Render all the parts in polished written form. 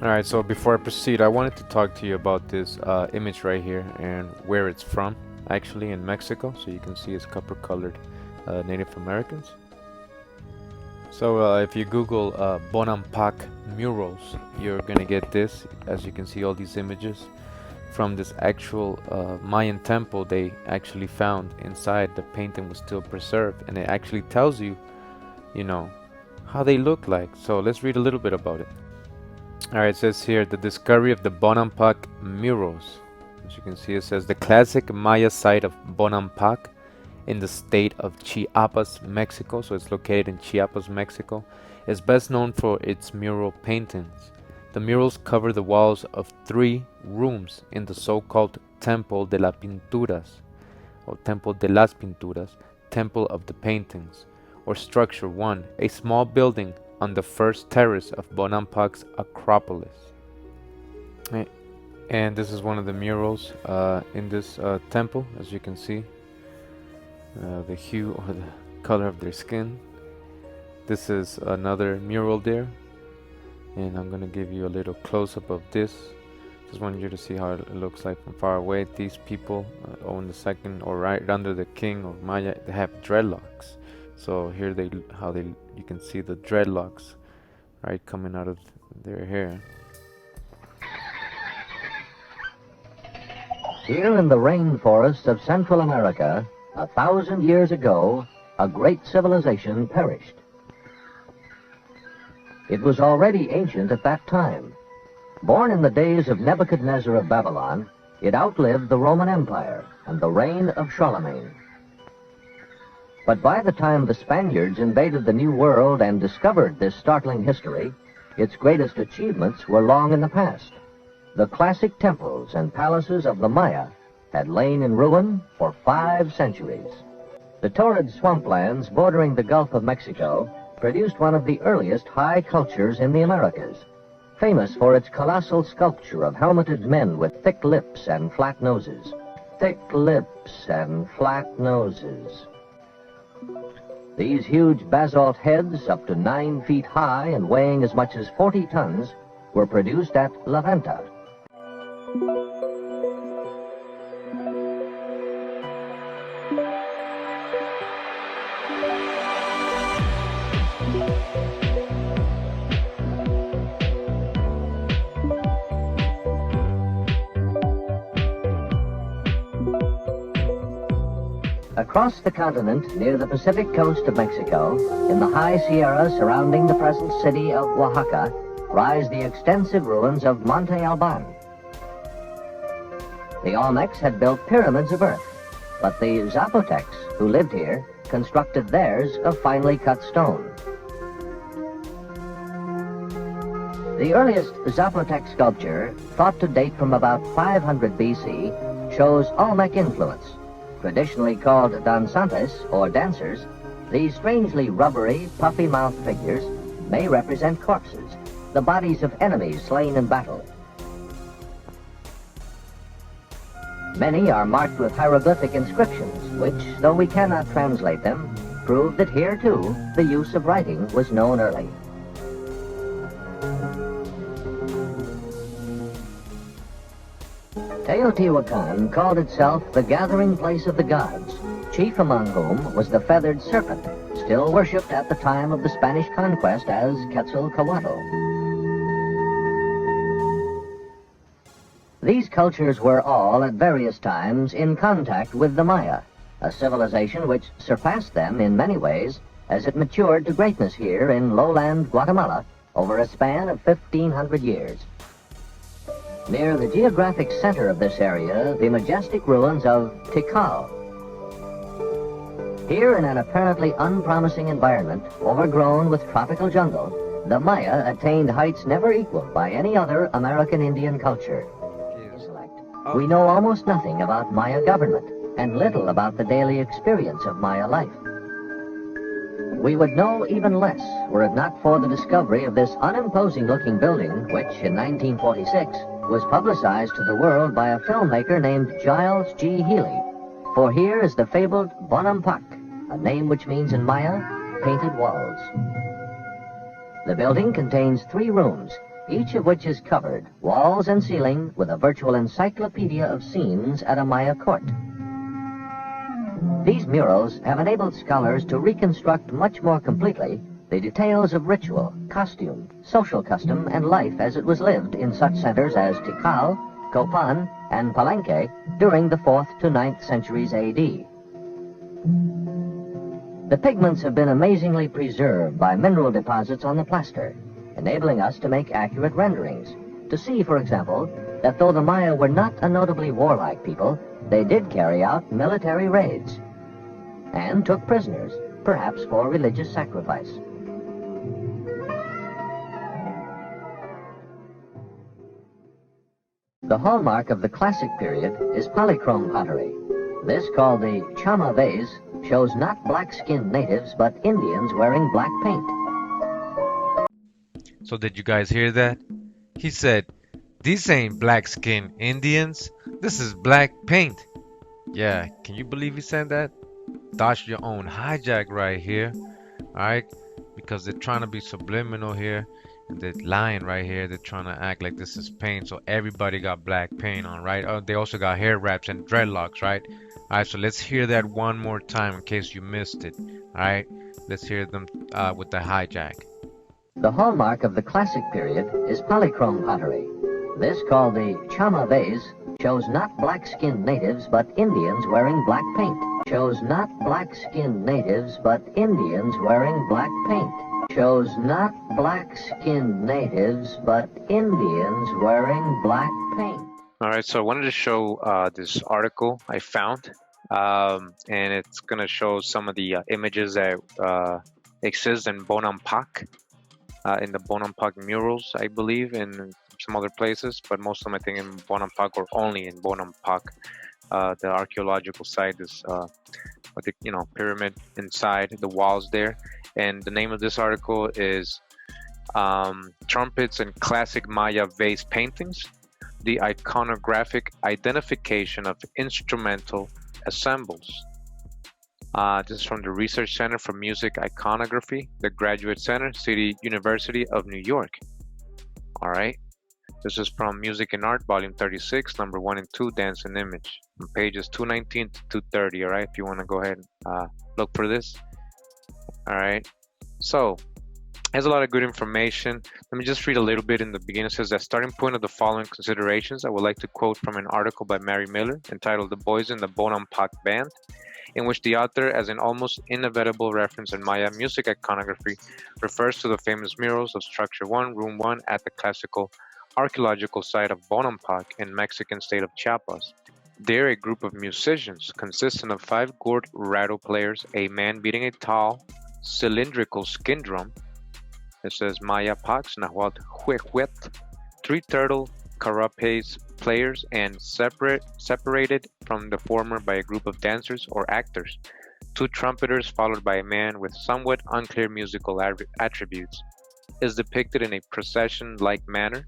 Alright, so before I proceed, I wanted to talk to you about this image right here and where it's from. Actually, in Mexico, so you can see it's copper-colored Native Americans. So if you Google Bonampak Murals, you're gonna get this. As you can see, all these images from this actual Mayan temple they actually found inside. The painting was still preserved, and it actually tells you, you know, how they look like. So let's read a little bit about it. Alright, it says here the discovery of the Bonampak murals. As you can see, it says the classic Maya site of Bonampak in the state of Chiapas, Mexico. So it's located in Chiapas, Mexico. Is best known for its mural paintings. The murals cover the walls of 3 rooms in the so-called Temple de las Pinturas, or Temple de las Pinturas, Temple of the Paintings, or Structure 1, a small building on the first terrace of Bonampak's Acropolis. And this is one of the murals in this temple, as you can see. The hue or the color of their skin. This is another mural there, and I'm gonna give you a little close-up of this. Just wanted you to see how it looks like from far away. These people own the second, or right under the king of Maya, they have dreadlocks. So here you can see the dreadlocks, right, coming out of their hair. Here in the rainforests of Central America, 1,000 years ago, a great civilization perished. It was already ancient at that time. Born in the days of Nebuchadnezzar of Babylon, it outlived the Roman Empire and the reign of Charlemagne. But by the time the Spaniards invaded the New World and discovered this startling history, its greatest achievements were long in the past. The classic temples and palaces of the Maya had lain in ruin for 5 centuries. The torrid swamplands bordering the Gulf of Mexico produced one of the earliest high cultures in the Americas, famous for its colossal sculpture of helmeted men with thick lips and flat noses. Thick lips and flat noses. These huge basalt heads, up to 9 feet high and weighing as much as 40 tons, were produced at La Venta. Across the continent, near the Pacific coast of Mexico, in the high Sierra surrounding the present city of Oaxaca, rise the extensive ruins of Monte Alban. The Olmecs had built pyramids of earth, but the Zapotecs, who lived here, constructed theirs of finely cut stone. The earliest Zapotec sculpture, thought to date from about 500 BC, shows Olmec influence. Traditionally called danzantes, or dancers, these strangely rubbery, puffy-mouthed figures may represent corpses, the bodies of enemies slain in battle. Many are marked with hieroglyphic inscriptions, which, though we cannot translate them, prove that here, too, the use of writing was known early. Teotihuacan called itself the gathering place of the gods, chief among whom was the feathered serpent, still worshipped at the time of the Spanish conquest as Quetzalcoatl. These cultures were all, at various times, in contact with the Maya, a civilization which surpassed them in many ways as it matured to greatness here in lowland Guatemala over a span of 1,500 years. Near the geographic center of this area, the majestic ruins of Tikal. Here, in an apparently unpromising environment, overgrown with tropical jungle, the Maya attained heights never equaled by any other American Indian culture. We know almost nothing about Maya government, and little about the daily experience of Maya life. We would know even less were it not for the discovery of this unimposing-looking building, which, in 1946, was publicized to the world by a filmmaker named Giles G. Healy. For here is the fabled Bonampak, a name which means in Maya, painted walls. The building contains 3 rooms, each of which is covered, walls and ceiling, with a virtual encyclopedia of scenes at a Maya court. These murals have enabled scholars to reconstruct much more completely the details of ritual, costume, social custom, and life as it was lived in such centers as Tikal, Copan, and Palenque during the 4th to 9th centuries AD. The pigments have been amazingly preserved by mineral deposits on the plaster, enabling us to make accurate renderings. To see, for example, that though the Maya were not a notably warlike people, they did carry out military raids and took prisoners, perhaps for religious sacrifice. The hallmark of the classic period is polychrome pottery. This, called the Chama Vase, shows not black-skinned natives, but Indians wearing black paint. So did you guys hear that? He said, "These ain't black-skinned Indians. This is black paint." Yeah, can you believe he said that? Dodge your own hijack right here. Alright? Because they're trying to be subliminal here. And they're lying right here. They're trying to act like this is paint. So everybody got black paint on, right? Oh, they also got hair wraps and dreadlocks, right? Alright, so let's hear that one more time in case you missed it. Alright? Let's hear them with the hijack. The hallmark of the classic period is polychrome pottery. This, called the Chama Vase, shows not black-skinned natives, but Indians wearing black paint. Shows not black-skinned natives, but Indians wearing black paint. Shows not black-skinned natives, but Indians wearing black paint. All right, so I wanted to show this article I found, and it's going to show some of the images that exist in Bonampak, in the Bonampak Murals, I believe, and some other places, but most of them I think in Bonampak or only in Bonampak. The archaeological site is with the pyramid inside the walls there, and the name of this article is Trumpets and Classic Maya Vase Paintings: The Iconographic Identification of Instrumental Ensembles. This is from the Research Center for Music Iconography, the Graduate Center, City University of New York. All right. This is from Music and Art, Volume 36, number 1 and 2, Dance and Image, on pages 219 to 230, all right, if you want to go ahead and look for this. All right. So, has a lot of good information. Let me just read a little bit in the beginning. It says that starting point of the following considerations, I would like to quote from an article by Mary Miller entitled "The Boys in the Bonampak Band," in which the author, as an almost inevitable reference in Maya music iconography, refers to the famous murals of Structure 1, Room 1 at the classical archaeological site of Bonampak in Mexican state of Chiapas. There, a group of musicians consisting of 5 gourd rattle players, a man beating a tall, cylindrical skin drum. It says Maya Pax, Nahuatl Huehuet, 3 turtle carapace players, and separated from the former by a group of dancers or actors, 2 trumpeters followed by a man with somewhat unclear musical attributes, is depicted in a procession-like manner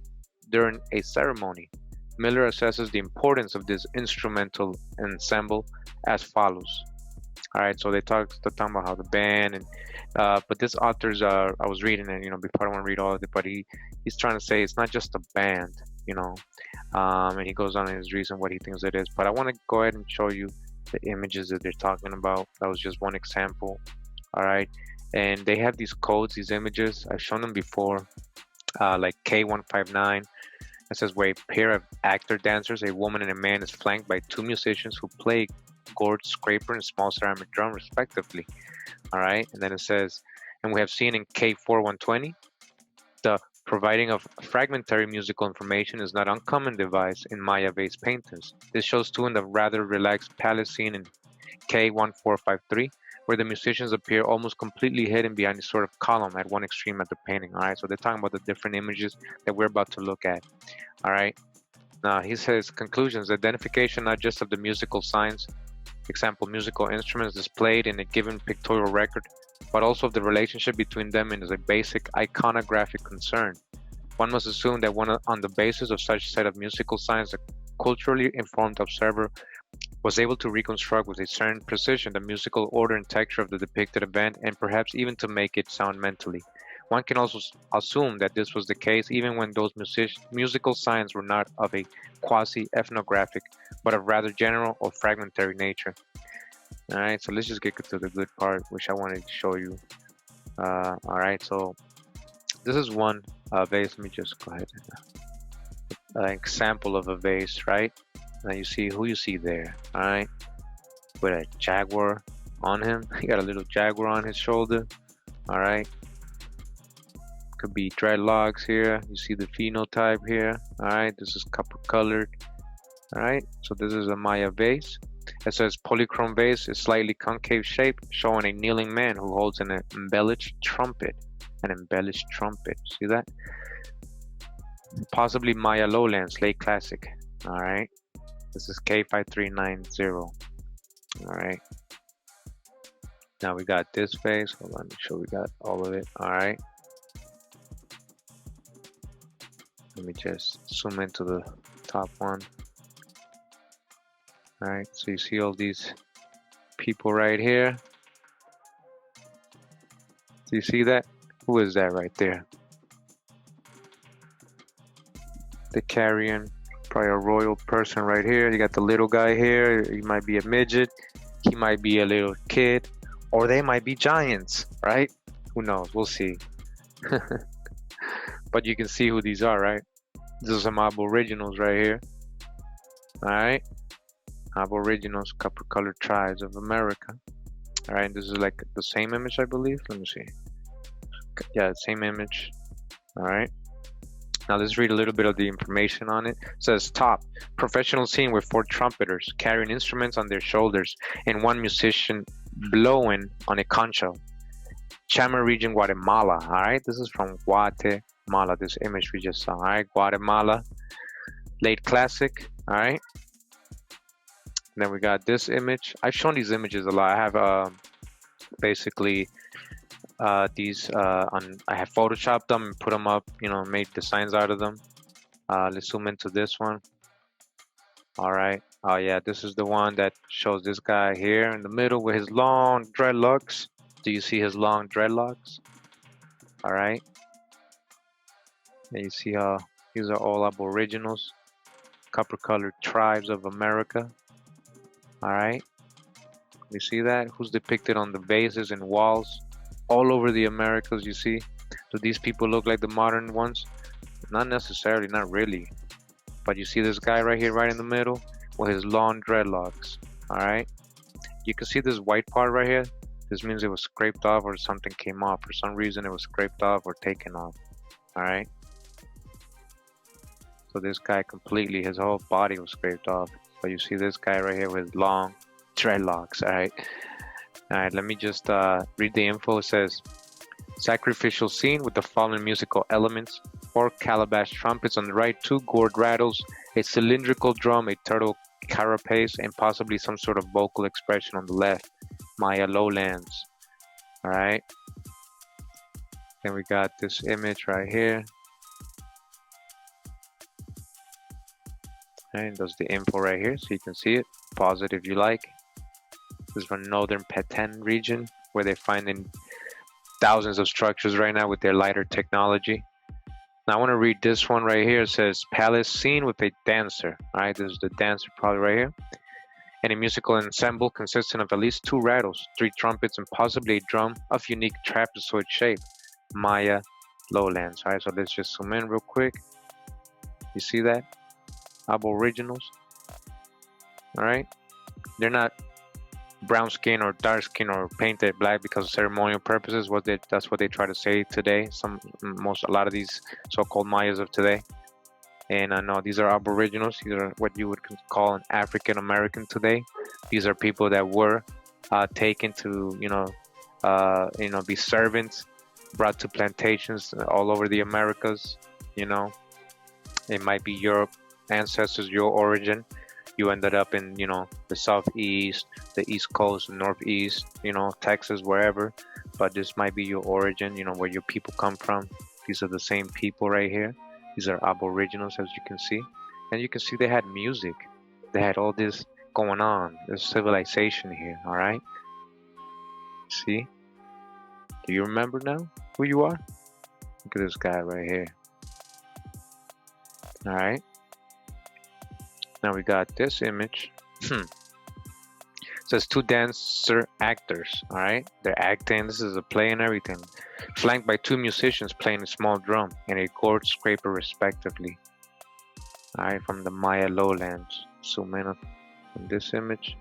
during a ceremony. Miller assesses the importance of this instrumental ensemble as follows. All right, so they're talking about how the band and but this author's I was reading it, before I don't want to read all of it, but he's trying to say it's not just a band, and he goes on in his reason what he thinks it is. But I want to go ahead and show you the images that they're talking about. That was just one example. All right, and they have these codes, these images. I've shown them before, like K159. It says where a pair of actor dancers, a woman and a man, is flanked by 2 musicians who play gourd scraper and small ceramic drum respectively. All right, and then it says, and we have seen in K4120, the providing of fragmentary musical information is not uncommon device in Maya vase paintings. This shows too in the rather relaxed palace scene in K1453, where the musicians appear almost completely hidden behind a sort of column at one extreme of the painting. All right, so they're talking about the different images that we're about to look at. All right, now he says conclusions: identification not just of the musical signs, example musical instruments displayed in a given pictorial record, but also of the relationship between them is a basic iconographic concern. One must assume that on the basis of such set of musical signs, the culturally informed observer was able to reconstruct with a certain precision the musical order and texture of the depicted event, and perhaps even to make it sound mentally. One can also assume that this was the case even when those musical signs were not of a quasi-ethnographic, but of rather general or fragmentary nature. Alright, so let's just get to the good part, which I wanted to show you. Alright, so this is one vase. Let me just go ahead. An example of a vase, right? Now you see who you see there, alright? With a jaguar on him. He got a little jaguar on his shoulder, alright? Could be dreadlocks here. You see the phenotype here, alright? This is copper colored, alright? So this is a Maya vase. It says polychrome vase is slightly concave shape, showing a kneeling man who holds an embellished trumpet. An embellished trumpet. See that? Possibly Maya lowlands, late classic. Alright. This is K5390. Alright. Now we got this vase. Hold on, make sure we got all of it. Alright. Let me just zoom into the top one. Alright, so you see all these people right here. Do you see that? Who is that right there? The carrion, probably a royal person right here. You got the little guy here. He might be a midget. He might be a little kid. Or they might be giants, right? Who knows? We'll see. But you can see who these are, right? These are some aboriginals right here. Alright. Aboriginals, copper colored tribes of America. Alright, this is like the same image, I believe. Let me see. Yeah, same image. Alright. Now let's read a little bit of the information on it. It says top, professional scene with 4 trumpeters carrying instruments on their shoulders and 1 musician blowing on a concho. Chama region, Guatemala. Alright, this is from Guatemala, this image we just saw. Alright, Guatemala. Late classic. Alright. Then we got this image. I've shown these images a lot. I have basically these I have photoshopped them and put them up, you know, made designs out of them. Let's zoom into this one. All right. Oh yeah, this is the one that shows this guy here in the middle with his long dreadlocks. Do you see his long dreadlocks? All right. And you see how these are all aboriginals, copper colored tribes of America. All right. You see that? Who's depicted on the vases and walls all over the Americas, you see? Do these people look like the modern ones? Not necessarily, not really. But you see this guy right here, right in the middle, with his long dreadlocks. All right. You can see this white part right here. This means it was scraped off or something came off. For some reason, it was scraped off or taken off. All right. So this guy completely, his whole body was scraped off. But you see this guy right here with long dreadlocks. All right. All right. Let me just read the info. It says, sacrificial scene with the following musical elements: 4 calabash trumpets on the right, 2 gourd rattles, a cylindrical drum, a turtle carapace, and possibly some sort of vocal expression on the left. Maya lowlands. All right. Then we got this image right here. And there's the info right here, so you can see it. Pause it if you like. This is from northern Petén region, where they're finding thousands of structures right now with their lighter technology. Now I want to read this one right here. It says palace scene with a dancer. All right, this is the dancer probably right here. And a musical ensemble consisting of at least 2 rattles, 3 trumpets, and possibly a drum of unique trapezoid shape. Maya lowlands. All right, so let's just zoom in real quick. You see that? Aboriginals. All right, they're not brown skin or dark skin or painted black because of ceremonial purposes. That's what they try to say today. A lot of these so-called Mayas of today. And I know these are aboriginals. These are what you would call an African American today. These are people that were taken to be servants, brought to plantations all over the Americas. You know, it might be Europe ancestors, your origin. You ended up in, the southeast, the east coast, the northeast, Texas, wherever. But this might be your origin, where your people come from. These are the same people right here. These are aboriginals, as you can see. And you can see they had music. They had all this going on. There's civilization here, all right? See? Do you remember now who you are? Look at this guy right here. All right. Now we got this image. Says two dancer actors. All right, they're acting. This is a play and everything. Flanked by two musicians playing a small drum and a gourd scraper respectively. All right, from the Maya lowlands. Zoom in on this image.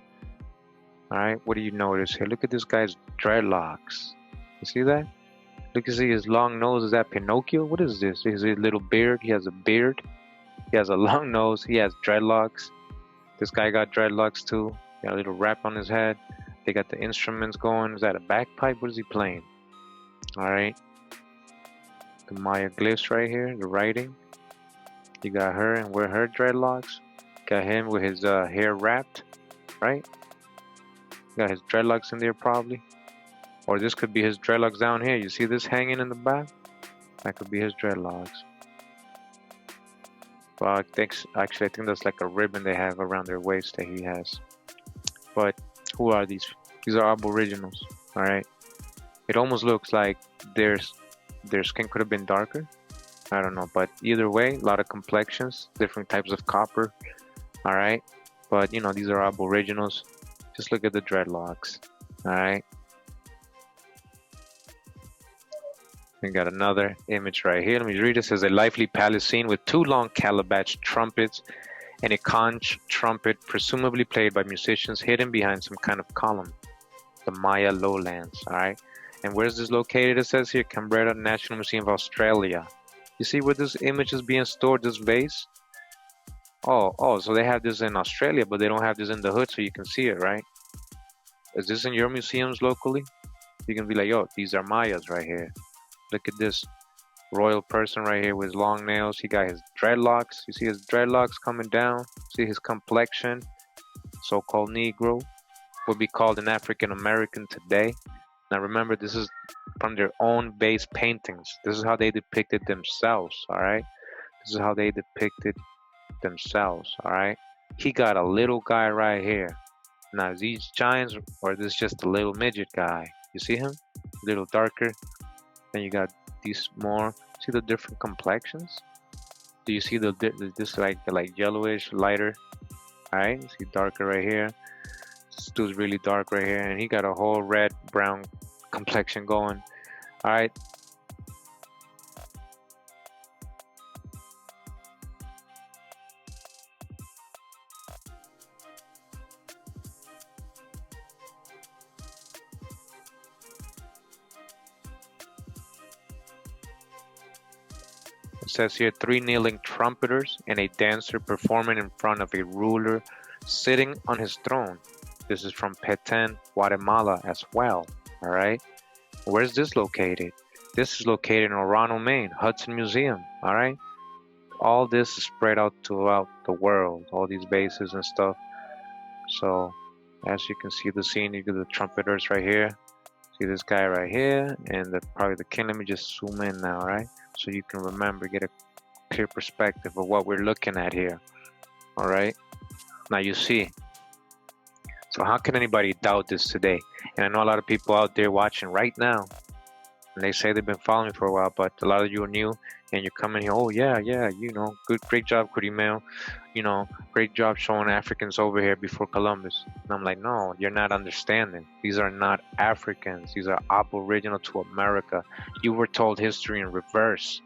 All right, what do you notice here? Look at this guy's dreadlocks. You see that? Look, you see his long nose. Is that Pinocchio? What is this? Is his little beard? He has a beard. He has a long nose. He has dreadlocks. This guy got dreadlocks too. Got a little wrap on his head. They got the instruments going. Is that a bagpipe? What is he playing? All right. The Maya glyphs right here. The writing. You got her and with her dreadlocks. Got him with his hair wrapped. Right. Got his dreadlocks in there probably. Or this could be his dreadlocks down here. You see this hanging in the back? That could be his dreadlocks. Well, I think that's like a ribbon they have around their waist that he has. But who are these? These are aboriginals. All right. It almost looks like their skin could have been darker. I don't know, but either way, a lot of complexions, different types of copper. All right. But you know, these are aboriginals. Just look at the dreadlocks. All right. We got another image right here. Let me read. It says a lively palace scene with two long calabash trumpets and a conch trumpet, presumably played by musicians hidden behind some kind of column. The Maya lowlands. All right. And where's this located? It says here, Canberra National Museum of Australia. You see where this image is being stored, this vase? Oh, so they have this in Australia, but they don't have this in the hood so you can see it, right? Is this in your museums locally? You can be like, yo, these are Mayas right here. Look at this royal person right here with his long nails. He got his dreadlocks. You see his dreadlocks coming down? See his complexion? So-called Negro. Would be called an African American today. Now remember, this is from their own base paintings. This is how they depicted themselves, all right? This is how they depicted themselves, all right? He got a little guy right here. Now, is these giants or is this just a little midget guy? You see him? A little darker. Then you got these more. See the different complexions? Do you see this like yellowish, lighter? All right, you see darker right here. This dude's really dark right here, and he got a whole red, brown complexion going. All right. It says here 3 kneeling trumpeters and a dancer performing in front of a ruler sitting on his throne. This is from Petén, Guatemala as well. All right. Where's this located? This is located in Orano, Maine, Hudson Museum. All right. All this is spread out throughout the world, all these bases and stuff. So as you can see the scene, you get the trumpeters right here. See this guy right here and probably the king. Let me just zoom in now, right? So you can remember, get a clear perspective of what we're looking at here. All right. Now you see. So how can anybody doubt this today? And I know a lot of people out there watching right now, and they say they've been following me for a while, but a lot of you are new, and you're coming here, oh yeah, you know, great job, Kurimeo, you know, great job showing Africans over here before Columbus. And I'm like, no, you're not understanding. These are not Africans. These are aboriginal to America. You were told history in reverse.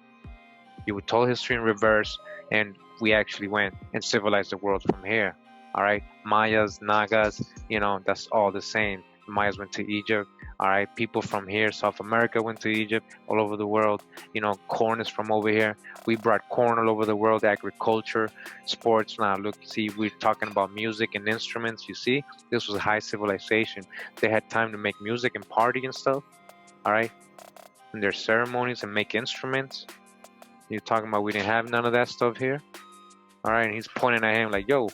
You were told history in reverse, and we actually went and civilized the world from here. All right, Mayas, Nagas, you know, that's all the same. The Mayas went to Egypt. All right, people from here, South America went to Egypt, all over the world. You know, corn is from over here. We brought corn all over the world, agriculture, sports. Now, look, see, we're talking about music and instruments. You see, this was a high civilization. They had time to make music and party and stuff. All right, and their ceremonies and make instruments. You're talking about we didn't have none of that stuff here. All right, and he's pointing at him like, yo,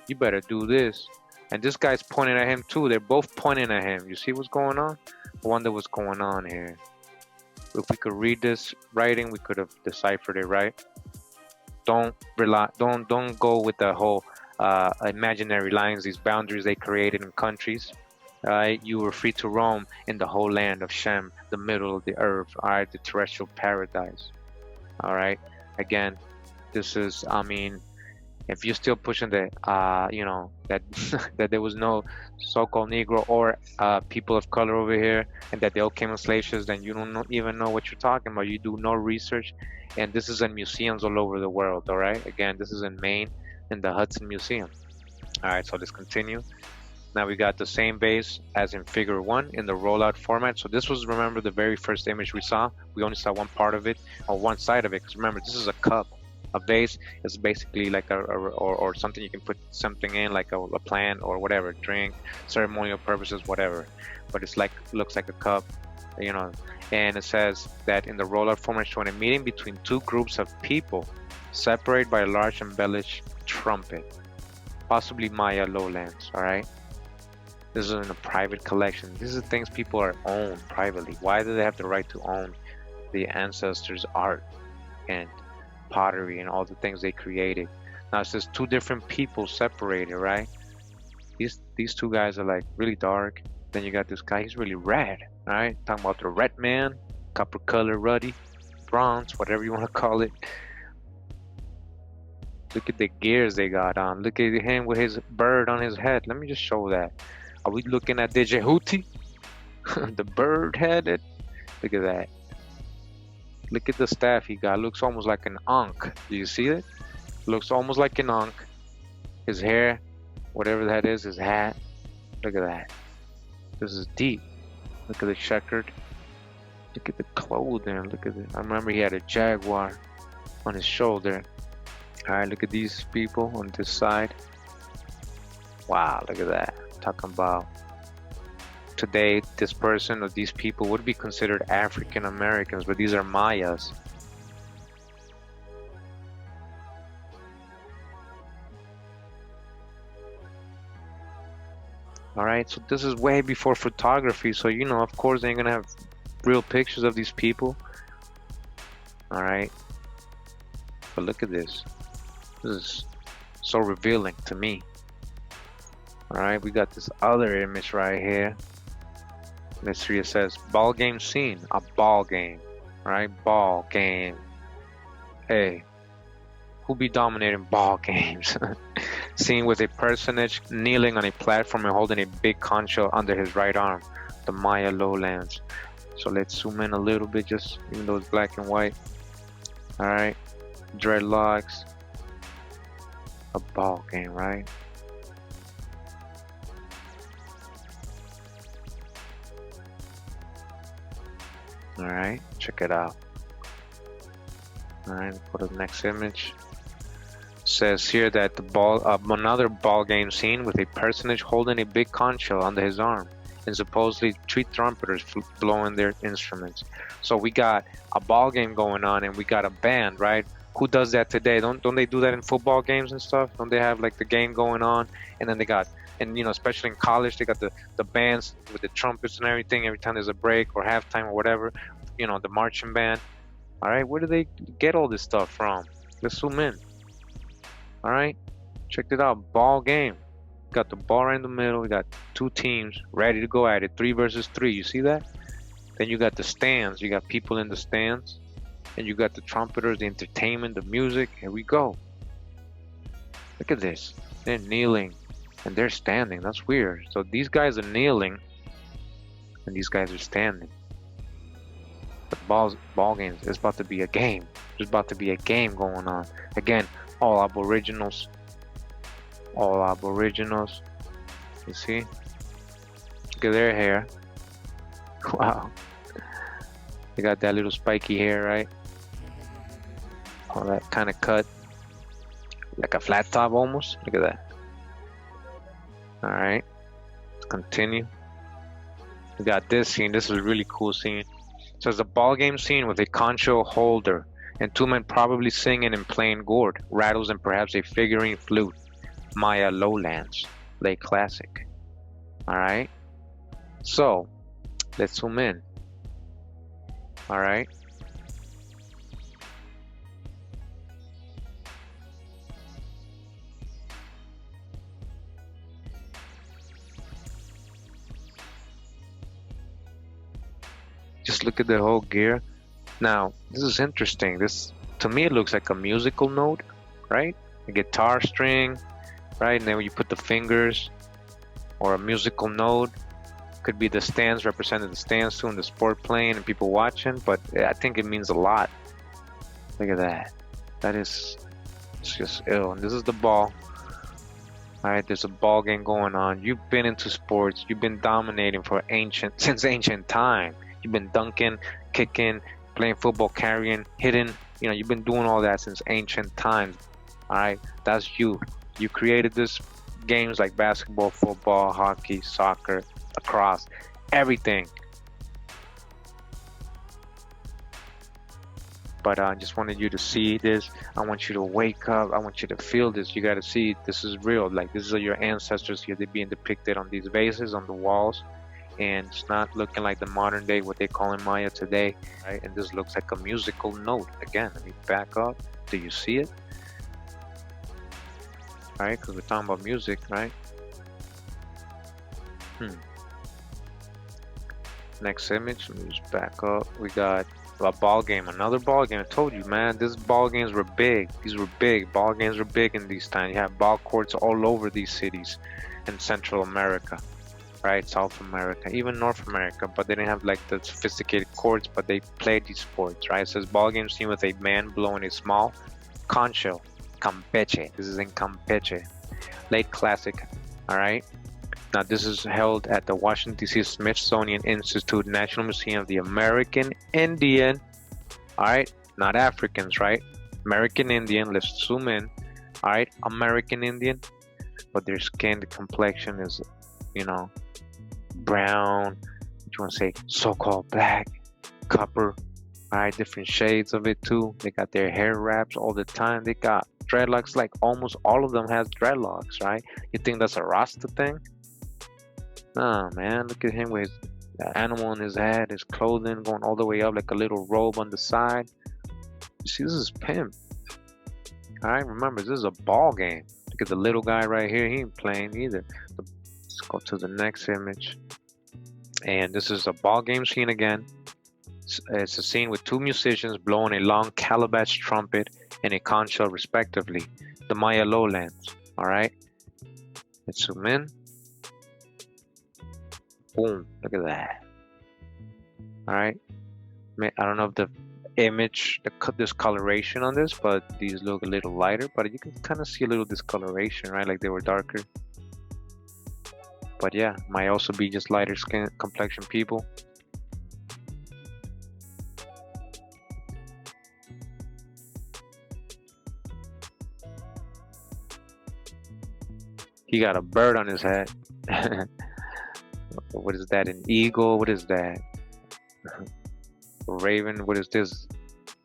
you better do this. And this guy's pointing at him too. They're both pointing at him. You see what's going on? I wonder what's going on here. If we could read this writing, we could have deciphered it, right? Don't go with the whole imaginary lines, these boundaries they created in countries. Alright, you were free to roam in the whole land of Shem, the middle of the earth, alright, the terrestrial paradise. Alright, again, this is, I mean, if you're still pushing the, that that there was no so-called Negro or people of color over here, and that they all came as slaves, then you don't even know what you're talking about. You do no research, and this is in museums all over the world. All right, again, this is in Maine, in the Hudson Museum. All right, so let's continue. Now we got the same vase as in figure 1 in the rollout format. So this was, remember, the very first image we saw. We only saw one part of it, or one side of it, because remember, this is a cup. A vase is basically like or something you can put something in, like a plant or whatever, drink, ceremonial purposes, whatever. But it's like, looks like a cup, you know. And it says that in the rollout format, showing a meeting between two groups of people separated by a large embellished trumpet, possibly Maya lowlands. All right. This is in a private collection. These are things people are owned privately. Why do they have the right to own the ancestors' art and pottery and all the things they created? Now it says two different people separated, right? These two guys are like really dark. Then you got this guy, he's really red, right? Talking about the red man, copper color, ruddy, bronze, whatever you want to call it. Look at the gears they got on. Look at him with his bird on his head. Let me just show that. Are we looking at the Jehuti? The bird headed? Look at that. Look at the staff he got. Looks almost like an ankh. Do you see it? Looks almost like an ankh. His hair, whatever that is, his hat. Look at that. This is deep. Look at the checkered. Look at the clothing. Look at it. I remember he had a jaguar on his shoulder. Alright, look at these people on this side. Wow, look at that. Talking about today, this person or these people would be considered African Americans, but these are Mayas. Alright, so this is way before photography, so you know, of course, they ain't gonna have real pictures of these people. Alright, but look at this. This is so revealing to me. Alright, we got this other image right here. Let's see, it says ball game scene. A ball game. Alright, ball game. Hey, who be dominating ball games? Scene with a personage kneeling on a platform and holding a big concho under his right arm. The Maya lowlands. So let's zoom in a little bit, just even though it's black and white. Alright, dreadlocks. A ball game, right? Alright, check it out. Alright, go to the next image. Says here that the another ball game scene with a personage holding a big concho under his arm and supposedly three trumpeters blowing their instruments. So we got a ball game going on and we got a band, right? Who does that today? Don't they do that in football games and stuff? Don't they have like the game going on and then they got, and you know, especially in college, they got the bands with the trumpets and everything every time there's a break or halftime or whatever, you know, the marching band. All right, where do they get all this stuff from? Let's zoom in. All right, check it out. Ball game. Got the ball right in the middle. We got two teams ready to go at it. 3 versus 3. You see that? Then you got the stands. You got people in the stands. And you got the trumpeters, the entertainment, the music. Here we go. Look at this. They're kneeling and they're standing. That's weird. So these guys are kneeling and these guys are standing. The ball games. It's about to be a game. There's about to be a game going on. Again, all aboriginals. All aboriginals. You see? Look at their hair. Wow. They got that little spiky hair, right? All that kind of cut. Like a flat top almost. Look at that. Alright. Let's continue. We got this scene. This is a really cool scene. So it's a ball game scene with a concho holder and two men probably singing and playing gourd, rattles, and perhaps a figurine flute. Maya lowlands. Lake classic. Alright. So, let's zoom in. Alright. Just look at the whole gear. Now, this is interesting. This, to me, it looks like a musical note, right? A guitar string, right? And then when you put the fingers, or a musical note, could be the stands, representing the stands too, and the sport playing and people watching. But I think it means a lot. Look at that. That is, it's just ill. And this is the ball. All right, there's a ball game going on. You've been into sports. You've been dominating since ancient time. You've been dunking, kicking, playing football, carrying, hitting. You know, you've been doing all that since ancient times. All right, that's you. You created this games like basketball, football, hockey, soccer, lacrosse, everything. But I just wanted you to see this. I want you to wake up. I want you to feel this. You got to see this is real. Like, this is your ancestors here. They're being depicted on these vases on the walls. And it's not looking like the modern day, what they call in Maya today, right? And this looks like a musical note. Again, let me back up. Do you see it? All right, because we're talking about music, right? Next image, let me just back up. We got a ball game, another ball game. I told you, man, these ball games were big. These were big. Ball games were big in these times. You have ball courts all over these cities in Central America, right? South America, even North America, but they didn't have like the sophisticated courts, but they played these sports, right? It says ball game seen with a man blowing a small conch shell. Campeche. This is in Campeche. Late classic, all right? Now, this is held at the Washington, D.C. Smithsonian Institute National Museum of the American Indian, all right? Not Africans, right? American Indian, let's zoom in, all right? American Indian, but their skin, the complexion is, you know, brown, what you want to say, so-called black, copper, all right? Different shades of it, too. They got their hair wraps all the time. They got dreadlocks, like almost all of them has dreadlocks, right? You think that's a Rasta thing? Nah, man, look at him with his animal on his head, his clothing going all the way up like a little robe on the side. You see, this is pimp. All right, remember, this is a ball game. Look at the little guy right here. He ain't playing either. Let's go to the next image. And this is a ball game scene again. It's a scene with two musicians blowing a long calabash trumpet and a conch shell respectively. The Maya lowlands, all right? Let's zoom in. Boom, look at that. All right. I don't know if the image, the discoloration on this, but these look a little lighter, but you can kind of see a little discoloration, right? Like they were darker. But yeah, might also be just lighter skin complexion people. He got a bird on his head. What is that? An eagle? What is that? A raven? What is this?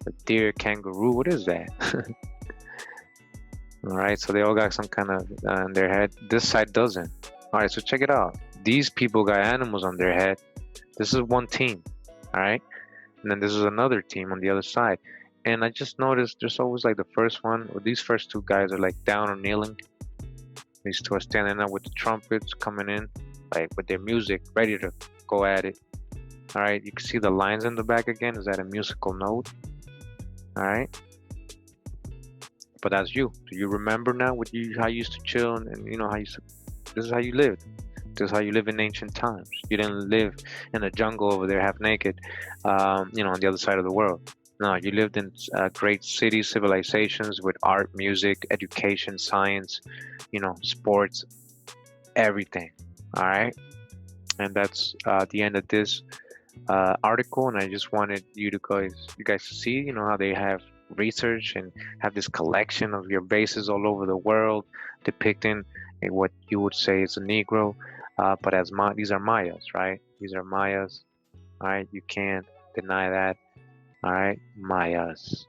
A deer, kangaroo? What is that? All right, so they all got some kind of on their head. This side doesn't. All right, so check it out. These people got animals on their head. This is one team. All right, and then this is another team on the other side. And I just noticed there's always like the first one, or these first two guys are like down or kneeling. These two are standing up with the trumpets coming in, like with their music, ready to go at it. All right, you can see the lines in the back again. Is that a musical note? All right, but that's you. Do you remember now how you used to chill and you know how this is how you lived. This is how you live in ancient times. You didn't live in a jungle over there half naked, you know, on the other side of the world. No, you lived in great cities, civilizations with art, music, education, science, you know, sports, everything. All right, and that's the end of this article. And I just wanted you guys to see, you know, how they have research and have this collection of your vases all over the world depicting what you would say is a Negro, but as these are Mayas, right? These are Mayas. All right, you can't deny that. All right, Mayas.